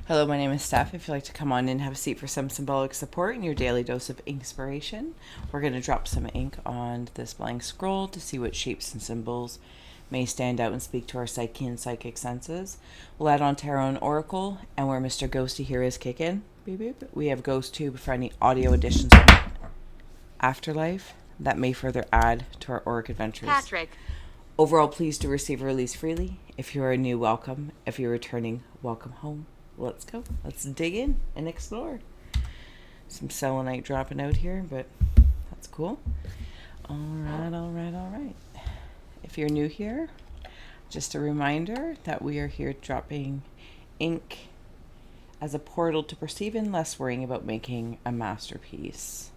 Hello, my name is Steph. If you'd like to come on in and have a seat for some symbolic support and your daily dose of inspiration, we're going to drop some ink on this blank scroll to see what shapes and symbols may stand out and speak to our psyche and psychic senses. We'll add on tarot and oracle, and where Mr. Ghosty here is kicking, beep, beep, we have Ghost Tube for any audio additions from Afterlife that may further add to our auric adventures. Patrick. Overall, pleased to receive or release freely. If you are new, welcome. If you're returning, welcome home. Let's go. Let's dig in and explore. Some selenite dropping out here, but that's cool. All right. If you're new here, just a reminder that we are here dropping ink as a portal to perceiving, less worrying about making a masterpiece.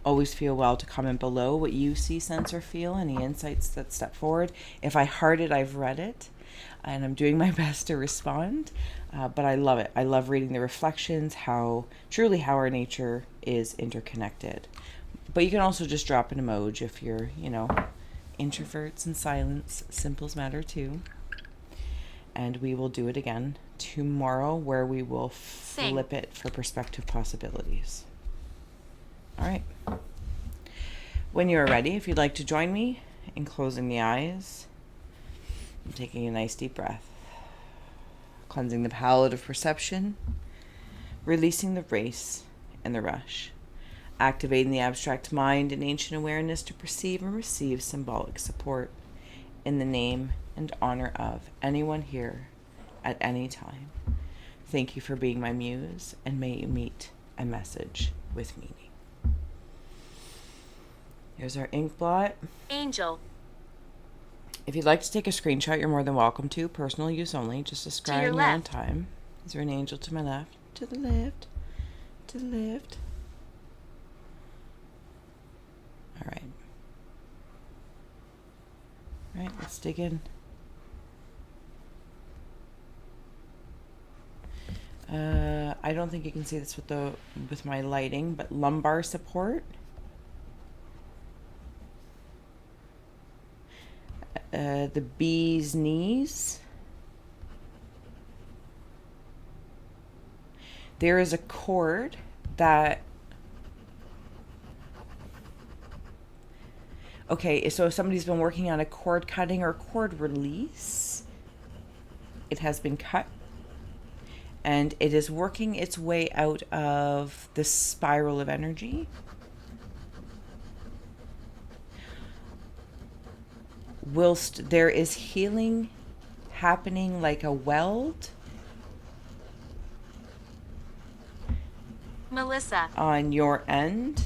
Always feel well to comment below what you see, sense, or feel, any insights that step forward. If I heart it, I've read it, and I'm doing my best to respond. But I love it. I love reading the reflections, how our nature is interconnected. But you can also just drop an emoji if you're, introverts and silence. Simples matter too. And we will do it again tomorrow, where we will flip it for perspective possibilities. All right. When you're ready, if you'd like to join me in closing the eyes, and taking a nice deep breath, cleansing the palette of perception, releasing the race and the rush, activating the abstract mind and ancient awareness to perceive and receive symbolic support in the name and honor of anyone here at any time. Thank you for being my muse, and may you meet a message with meaning. Here's our Inkblot. Angel. If you'd like to take a screenshot, you're more than welcome to. Personal use only. Just a scrying your own time. Is there an angel to my left? To the left. To the left. All right. All right, let's dig in. I don't think you can see this with my lighting, but lumbar support. The bee's knees. There is a cord that... Okay, so if somebody's been working on a cord cutting or cord release, it has been cut. And it is working its way out of the spiral of energy. Whilst there is healing happening like a weld. Melissa. On your end.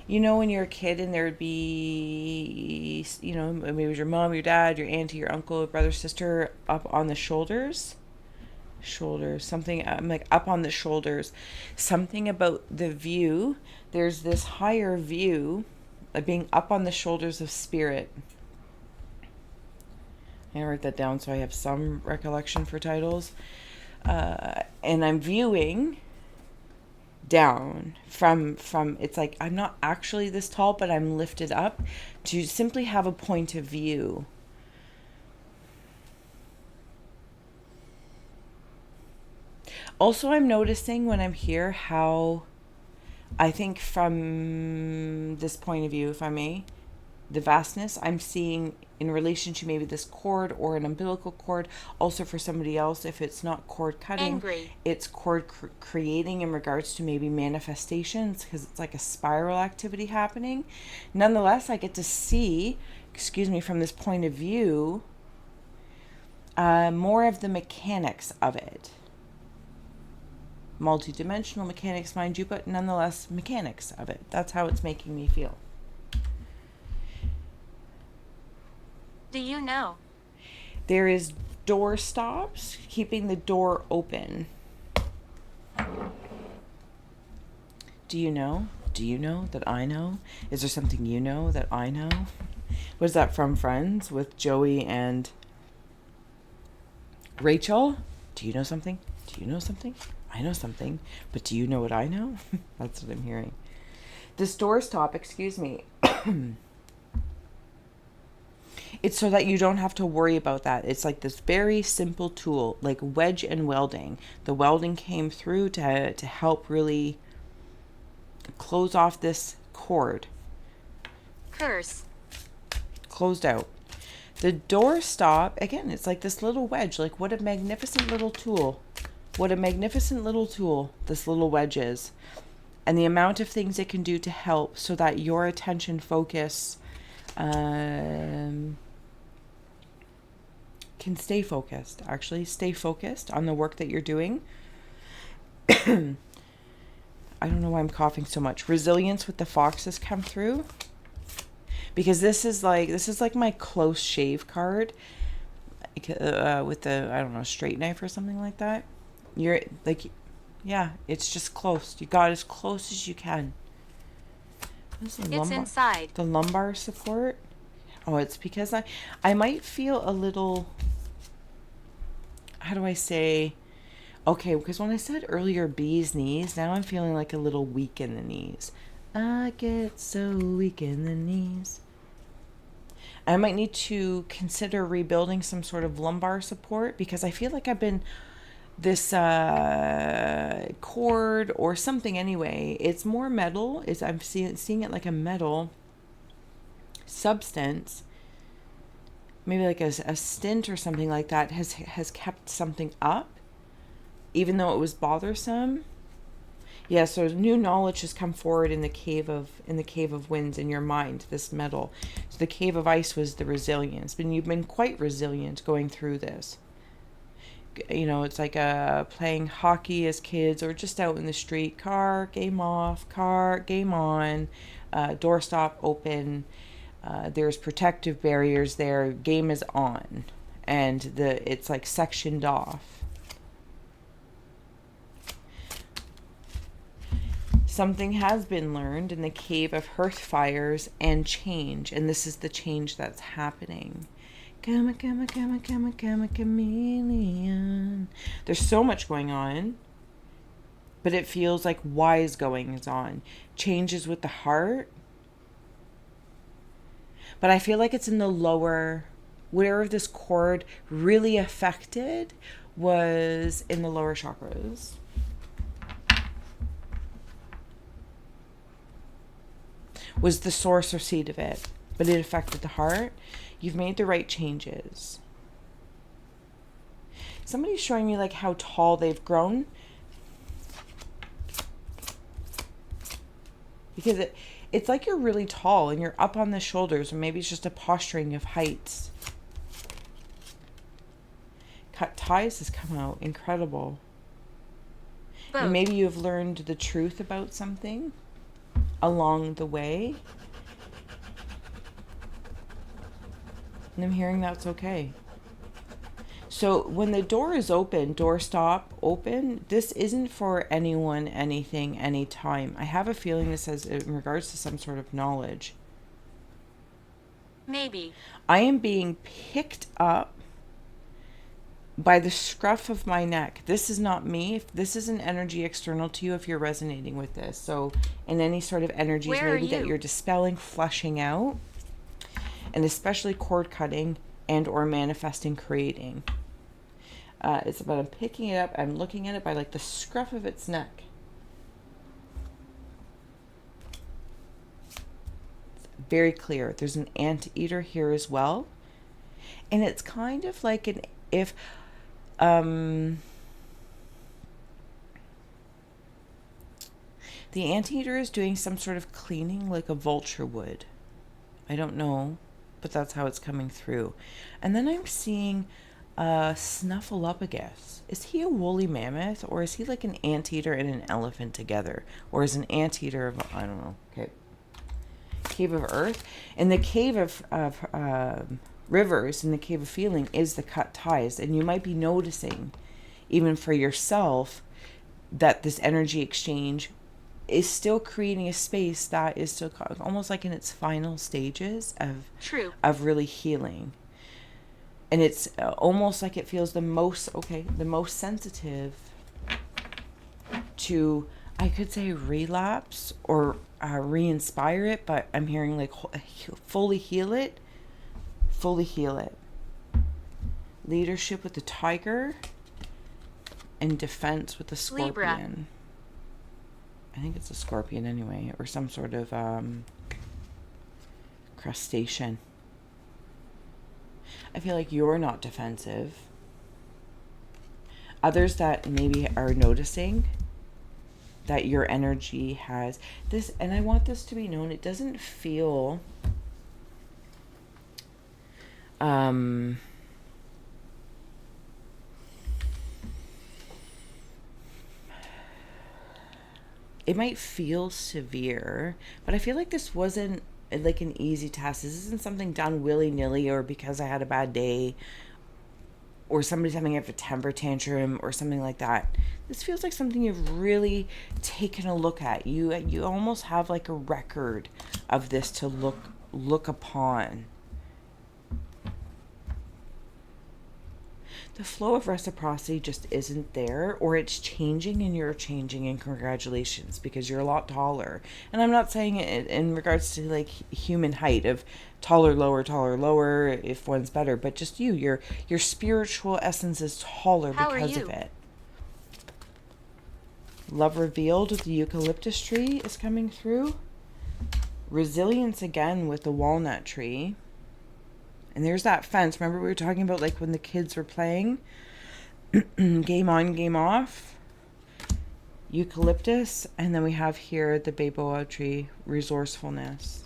When you're a kid and there would be, maybe it was your mom, your dad, your auntie, your uncle, your brother, sister up on the shoulders. Something like up on the shoulders. Something about the view. There's this higher view of being up on the shoulders of spirit. I'm going to write that down so I have some recollection for titles. And I'm viewing down from it's like I'm not actually this tall, but I'm lifted up to simply have a point of view. Also, I'm noticing when I'm here how I think from this point of view, if I may, the vastness I'm seeing in relation to maybe this cord or an umbilical cord. Also for somebody else, if it's not cord cutting, it's cord creating in regards to maybe manifestations, because it's like a spiral activity happening. Nonetheless, I get to see, from this point of view, more of the mechanics of it. Multi-dimensional mechanics, mind you, but nonetheless mechanics of it. That's how it's making me feel. Do you know? There is door stops, keeping the door open. Do you know? Do you know that I know? Is there something you know that I know? Was that from Friends with Joey and Rachel? Do you know something? Do you know something? I know something, but do you know what I know? That's what I'm hearing. This door stop, It's so that you don't have to worry about that. It's like this very simple tool, like wedge and welding. The welding came through to help really close off this cord. Curse. Closed out. The door stop, again, it's like this little wedge. Like, what a magnificent little tool. What a magnificent little tool this little wedge is. And the amount of things it can do to help so that your attention focus can stay focused. Actually, stay focused on the work that you're doing. I don't know why I'm coughing so much. Resilience with the foxes come through. Because this is like my close shave card with the, I don't know, straight knife or something like that. You're like, yeah, it's just close. You got as close as you can. It's inside. The lumbar support. Oh, it's because I might feel a little, how do I say? Okay, because when I said earlier bee's knees, now I'm feeling like a little weak in the knees. I get so weak in the knees. I might need to consider rebuilding some sort of lumbar support because I feel like I've been this cord or something anyway. It's more metal. I'm seeing it like a metal substance. Maybe like a stint or something like that has kept something up, even though it was bothersome. Yeah, so new knowledge has come forward in the cave of winds in your mind, this metal. So the cave of ice was the resilience. But you've been quite resilient going through this. You know, it's like playing hockey as kids or just out in the street. Car, game off, car, game on, doorstop open. There's protective barriers there. Game is on. And it's like sectioned off. Something has been learned in the cave of hearth fires and change. And this is the change that's happening. Come a chameleon. There's so much going on. But it feels like wise goings on. Changes with the heart. But I feel like it's in the lower, where this cord really affected was in the lower chakras. Was the source or seed of it, but it affected the heart. You've made the right changes. Somebody's showing me like how tall they've grown. Because it's like you're really tall and you're up on the shoulders, or maybe it's just a posturing of heights. Cut ties has come out. Incredible. And maybe you've learned the truth about something along the way. And I'm hearing that's okay. So when the door is open, door stop open, this isn't for anyone, anything, anytime. I have a feeling this is in regards to some sort of knowledge. Maybe. I am being picked up by the scruff of my neck. This is not me. This is an energy external to you if you're resonating with this. So in any sort of energies maybe that you're dispelling, flushing out, and especially cord cutting and or manifesting, creating. It's about I'm picking it up, I'm looking at it by like the scruff of its neck. It's very clear. There's an anteater here as well. And it's kind of like the anteater is doing some sort of cleaning like a vulture would. I don't know, but that's how it's coming through. And then I'm seeing Snuffleupagus. Is he a woolly mammoth, or is he like an anteater and an elephant together? Or is an anteater of, I don't know. Okay. Cave of Earth. And the cave of rivers, in the cave of feeling, is the cut ties. And you might be noticing, even for yourself, that this energy exchange is still creating a space that is still almost like in its final stages of really healing. And it's almost like it feels the most sensitive to, I could say, relapse or re-inspire it, but I'm hearing like fully heal it fully heal it. Leadership with the tiger. And defense with the scorpion. Libra. I think it's a scorpion anyway. Or some sort of crustacean. I feel like you're not defensive. Others that maybe are noticing that your energy has this, and I want this to be known, it doesn't feel it might feel severe, but I feel like this wasn't like an easy task. This isn't something done willy-nilly or because I had a bad day or somebody's having a temper tantrum or something like that. This feels like something you've really taken a look at. You almost have like a record of this to look upon. The flow of reciprocity just isn't there, or it's changing and you're changing, and congratulations, because you're a lot taller. And I'm not saying it in regards to like human height of taller, lower, if one's better, but just your spiritual essence is taller because of it. Love revealed with the eucalyptus tree is coming through. Resilience again with the walnut tree. And there's that fence. Remember we were talking about like when the kids were playing? Game on, game off. Eucalyptus. And then we have here the Baboa tree, resourcefulness.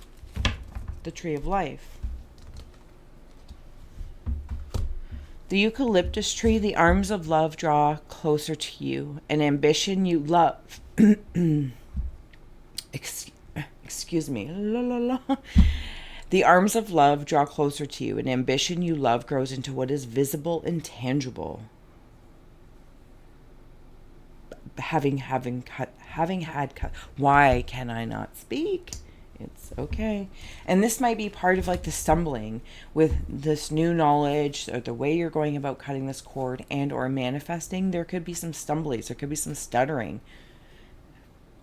The tree of life. The eucalyptus tree, the arms of love draw closer to you. An ambition you love. Excuse me. La, la, la. The arms of love draw closer to you. An ambition you love grows into what is visible and tangible. Having had cut. Why can I not speak? It's okay. And this might be part of like the stumbling with this new knowledge or the way you're going about cutting this cord and or manifesting. There could be some stumblings. There could be some stuttering.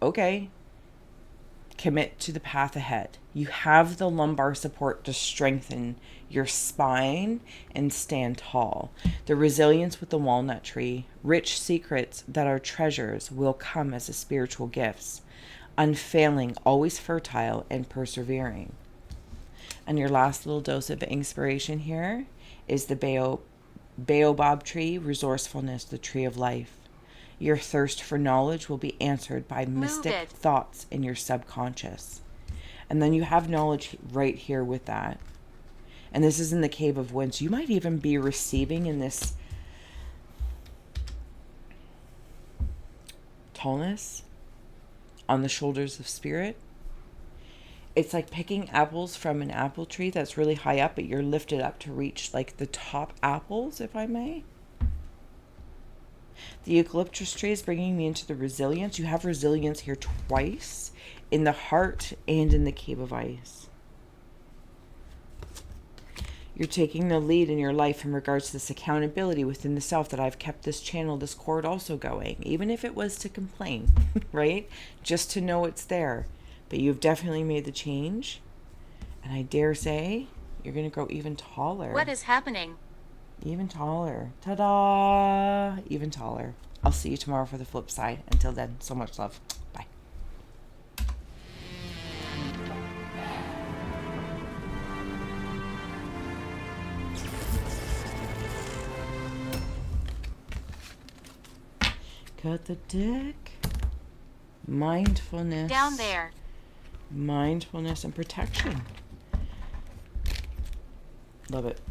Okay. Commit to the path ahead. You have the lumbar support to strengthen your spine and stand tall. The resilience with the walnut tree. Rich secrets that are treasures will come as a spiritual gifts. Unfailing, always fertile, and persevering. And your last little dose of inspiration here is the baobab tree, resourcefulness, the tree of life. Your thirst for knowledge will be answered by mystic thoughts in your subconscious. And then you have knowledge right here with that. And this is in the cave of winds. You might even be receiving in this tallness on the shoulders of spirit. It's like picking apples from an apple tree that's really high up, but you're lifted up to reach like the top apples, if I may. The eucalyptus tree is bringing me into the resilience. You have resilience here twice, in the heart and in the cave of ice. You're taking the lead in your life in regards to this accountability within the self, that I've kept this channel, this cord also going, even if it was to complain, right? Just to know it's there. But you've definitely made the change. And I dare say you're going to grow even taller. What is happening? Even taller. Ta-da! Even taller. I'll see you tomorrow for the flip side. Until then, so much love. Bye. Cut the deck. Mindfulness. Down there. Mindfulness and protection. Love it.